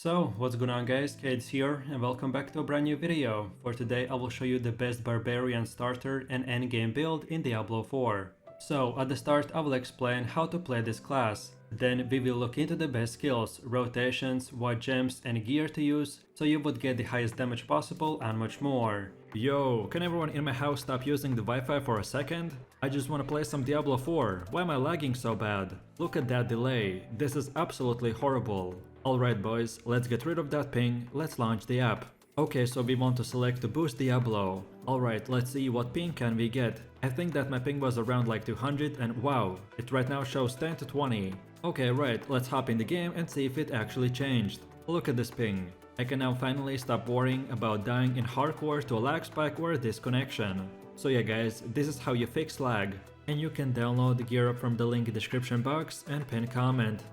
So, what's going on guys, Kades here, and welcome back to a brand new video. For today I will show you the best Barbarian starter and endgame build in Diablo 4. So, at the start I will explain how to play this class. Then we will look into the best skills, rotations, what gems and gear to use, so you would get the highest damage possible and much more. Yo, can everyone in my house stop using the Wi-Fi for a second? I just wanna play some Diablo 4, why am I lagging so bad? Look at that delay, this is absolutely horrible. Alright boys, let's get rid of that ping, let's launch the app. Okay, so we want to select to boost Diablo. Alright, let's see what ping can we get. I think that my ping was around like 200 and wow, it right now shows 10 to 20. Okay, right, let's hop in the game and see if it actually changed. Look at this ping. I can now finally stop worrying about dying in hardcore to a lag spike or a disconnection. So yeah guys, this is how you fix lag. And you can download the gear up from the link in the description box and pinned comment.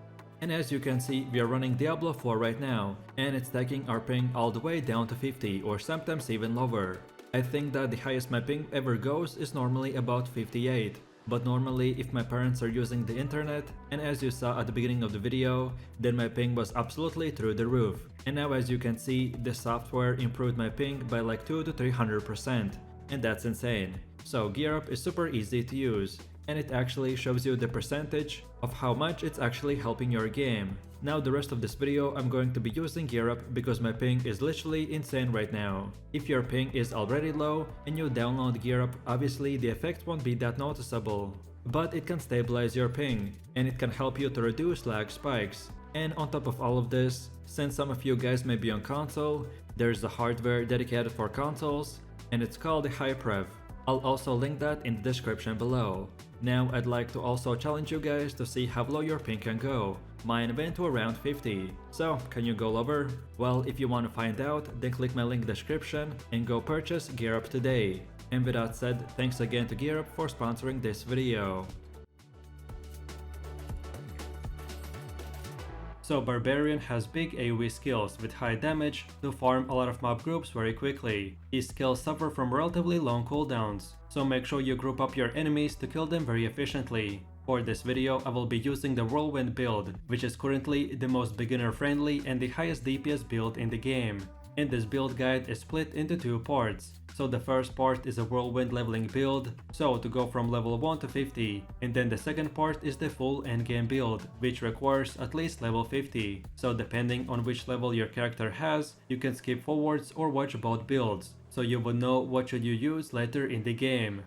And as you can see, we are running Diablo 4 right now, and it's taking our ping all the way down to 50 or sometimes even lower. I think that the highest my ping ever goes is normally about 58. But normally if my parents are using the internet, and as you saw at the beginning of the video, then my ping was absolutely through the roof. And now as you can see, the software improved my ping by like 2 to 300%, and that's insane. So Gear Up is super easy to use, and it actually shows you the percentage of how much it's actually helping your game. Now the rest of this video I'm going to be using Gear Up because my ping is literally insane right now. If your ping is already low and you download Gear Up, obviously the effect won't be that noticeable. But it can stabilize your ping, and it can help you to reduce lag spikes. And on top of all of this, since some of you guys may be on console, there's a hardware dedicated for consoles, and it's called the Hyprev. I'll also link that in the description below. Now I'd like to also challenge you guys to see how low your ping can go. Mine went to around 50. So, can you go lower? Well, if you want to find out, then click my link description and go purchase Gear Up today. And with that said, thanks again to Gear Up for sponsoring this video. So Barbarian has big AoE skills with high damage to farm a lot of mob groups very quickly. These skills suffer from relatively long cooldowns, so make sure you group up your enemies to kill them very efficiently. For this video I will be using the whirlwind build, which is currently the most beginner friendly and the highest DPS build in the game. And this build guide is split into two parts. So the first part is a whirlwind leveling build, so to go from level 1 to 50, and then the second part is the full endgame build, which requires at least level 50, so depending on which level your character has, you can skip forwards or watch both builds, so you would know what should you use later in the game.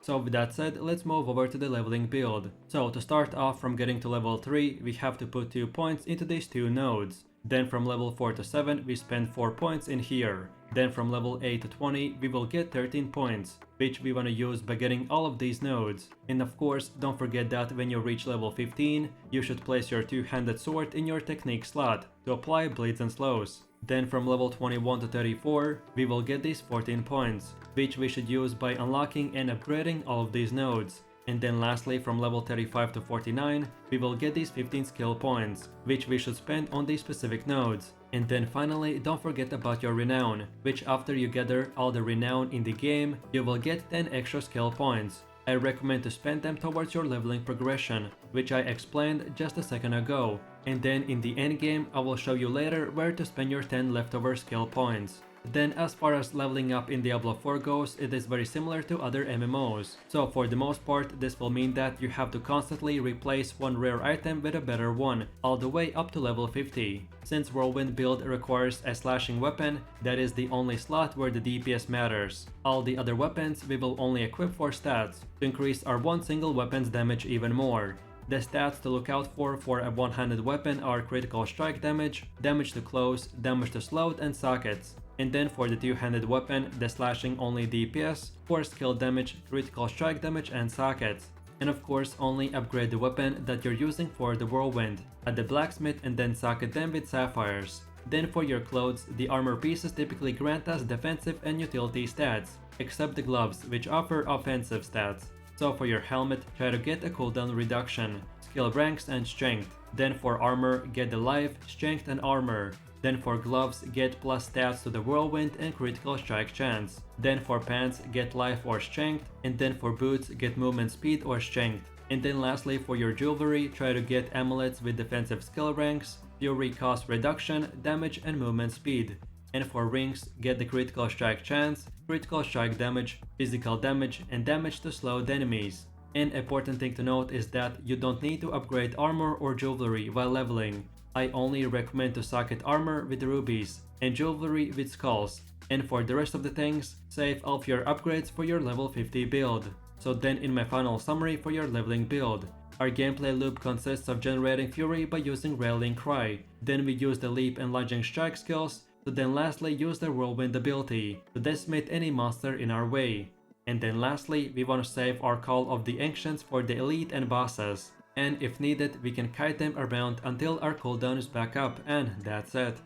So with that said, let's move over to the leveling build. So to start off from getting to level 3, we have to put 2 points into these two nodes. Then from level 4 to 7 we spend 4 points in here. Then from level 8 to 20 we will get 13 points, which we want to use by getting all of these nodes. And of course, don't forget that when you reach level 15, you should place your two-handed sword in your technique slot to apply bleeds and slows. Then from level 21 to 34, we will get these 14 points, which we should use by unlocking and upgrading all of these nodes. And then lastly, from level 35 to 49, we will get these 15 skill points, which we should spend on these specific nodes. And then finally, don't forget about your renown, which after you gather all the renown in the game, you will get 10 extra skill points. I recommend to spend them towards your leveling progression, which I explained just a second ago. And then in the endgame, I will show you later where to spend your 10 leftover skill points. Then as far as leveling up in Diablo 4 goes, it is very similar to other MMOs. So for the most part, this will mean that you have to constantly replace one rare item with a better one, all the way up to level 50. Since Whirlwind build requires a slashing weapon, that is the only slot where the DPS matters. All the other weapons we will only equip for stats, to increase our one single weapon's damage even more. The stats to look out for a one-handed weapon are critical strike damage, damage to close, damage to slowed and sockets. And then for the two-handed weapon, the slashing only DPS, for skill damage, critical strike damage and sockets. And of course only upgrade the weapon that you're using for the whirlwind at the blacksmith and then socket them with sapphires. Then for your clothes, the armor pieces typically grant us defensive and utility stats, except the gloves which offer offensive stats. So for your helmet, try to get a cooldown reduction, skill ranks and strength. Then for armor, get the life, strength and armor. Then for gloves, get plus stats to the whirlwind and critical strike chance. Then for pants, get life or strength. And then for boots, get movement speed or strength. And then lastly, for your jewelry, try to get amulets with defensive skill ranks, Fury cost reduction, damage and movement speed. And for rings, get the critical strike chance, critical strike damage, physical damage, and damage to slowed enemies. An important thing to note is that you don't need to upgrade armor or jewelry while leveling. I only recommend to socket armor with rubies and jewelry with skulls, and for the rest of the things, save all of your upgrades for your level 50 build. So then in my final summary for your leveling build, our gameplay loop consists of generating fury by using Rallying Cry, then we use the leap and lunging strike skills, to then lastly use the whirlwind ability to decimate any monster in our way. And then lastly, we want to save our Call of the Ancients for the elite and bosses, and if needed we can kite them around until our cooldown is back up, and that's it.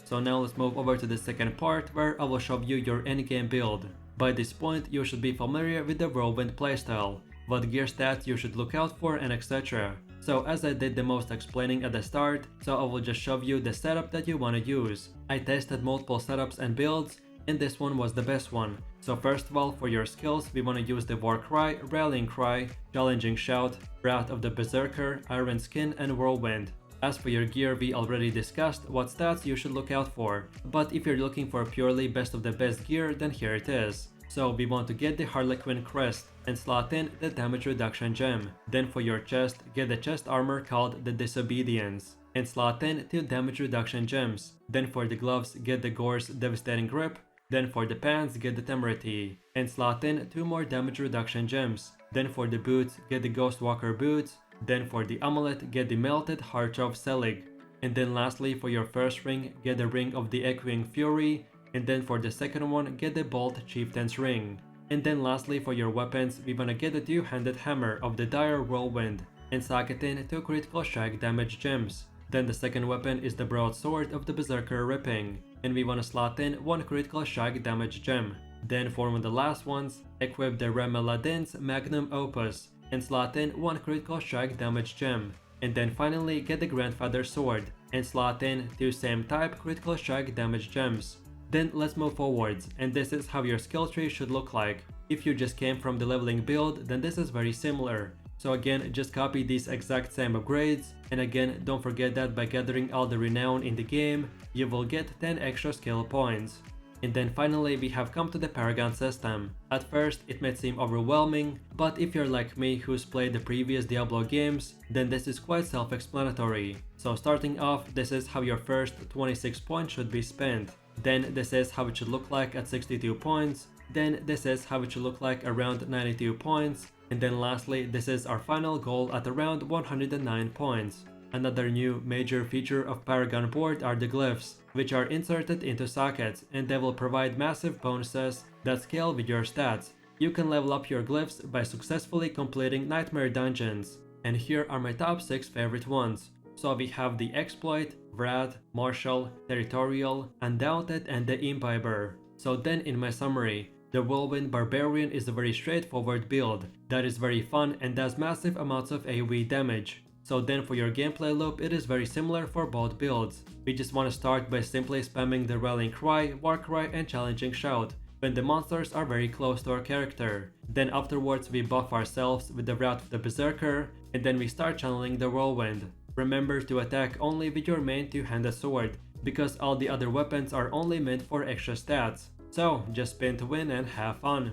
So now let's move over to the second part where I will show you your endgame build. By this point you should be familiar with the whirlwind playstyle, what gear stats you should look out for and etc. So as I did the most explaining at the start, so I will just show you the setup that you want to use. I tested multiple setups and builds, and this one was the best one. So first of all, for your skills we want to use the War Cry, Rallying Cry, Challenging Shout, Wrath of the Berserker, Iron Skin and Whirlwind. As for your gear, we already discussed what stats you should look out for, but if you're looking for purely best of the best gear, then here it is. So we want to get the Harlequin crest and slot in the damage reduction gem. Then for your chest, get the chest armor called the Disobedience and slot in 2 damage reduction gems. Then for the gloves, get the Gore's Devastating Grip. Then for the pants, get the Temerity and slot in 2 more damage reduction gems. Then for the boots, get the Ghostwalker boots. Then for the amulet, get the Melted Heart of Selig. And then lastly for your first ring, get the Ring of the Echoing Fury. And then for the second one, get the Bolt Chieftain's Ring. And then lastly for your weapons, we wanna get the two-handed hammer of the Dire Whirlwind and socket in 2 critical strike damage gems. Then the second weapon is the broadsword of the Berserker Ripping, and we wanna slot in 1 critical strike damage gem. Then for one of the last ones, equip the Remeladin's Magnum Opus and slot in 1 critical strike damage gem. And then finally get the Grandfather Sword and slot in 2 same type critical strike damage gems. Then let's move forwards, and this is how your skill tree should look like. If you just came from the leveling build, then this is very similar. So again, just copy these exact same upgrades, and again, don't forget that by gathering all the renown in the game, you will get 10 extra skill points. And then finally we have come to the paragon system. At first it might seem overwhelming, but if you're like me who's played the previous Diablo games, then this is quite self-explanatory. So starting off, this is how your first 26 points should be spent. Then this is how it should look like at 62 points. Then this is how it should look like around 92 points. And then lastly, this is our final goal at around 109 points. Another new major feature of Paragon board are the glyphs, which are inserted into sockets, and they will provide massive bonuses that scale with your stats. You can level up your glyphs by successfully completing nightmare dungeons. And here are my top 6 favorite ones. So we have the Exploit, Vrad, Martial, Territorial, Undaunted and the Imbiber. So then in my summary, the Whirlwind Barbarian is a very straightforward build that is very fun and does massive amounts of AoE damage. So then for your gameplay loop, it is very similar for both builds. We just want to start by simply spamming the Rallying Cry, War Cry and Challenging Shout when the monsters are very close to our character. Then afterwards we buff ourselves with the Wrath of the Berserker, and then we start channeling the Whirlwind. Remember to attack only with your main two-handed sword, because all the other weapons are only meant for extra stats. So just spin to win and have fun.